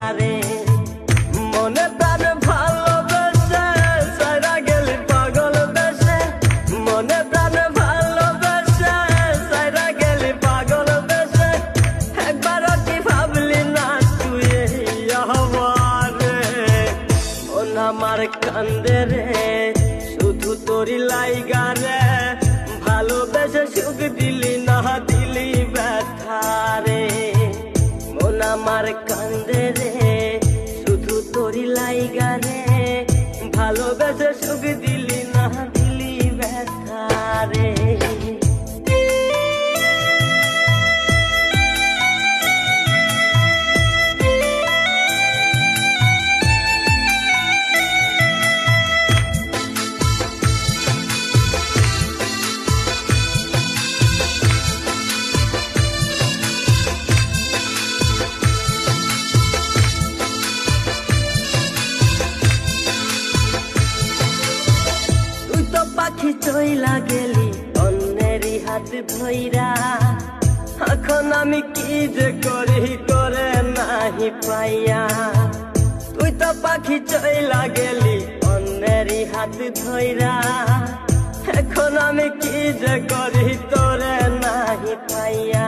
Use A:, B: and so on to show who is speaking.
A: আরে মনে প্রাণ ভালোবেসে সারা গেলি পাগল বেশে, মনে প্রাণ ভালোবেসে সারা গেলি পাগল বেশে। একবার কি ভাবলি না তুই আমারে? মন আমার কান্দে রে শুধু তোরি লাইগা রে, ভালোবেসে সুখ দিলি না দিলি ব্যথা রে। মন আমার কান্দে রে শুধু তোরি লাইগা রে, ভালোবেসে সুখ দিলি না দিলি ব্যথা রে। পাখি চইলা গেলি অন্যেরই হাত ধইরা, এখন আমি কি যে করি করে নাহি পাইয়া। তুই তো পাখি চইলা গেলি অন্যেরই হাত ধইরা, এখন আমি কি যে করি তোরে নাহি পাইয়া।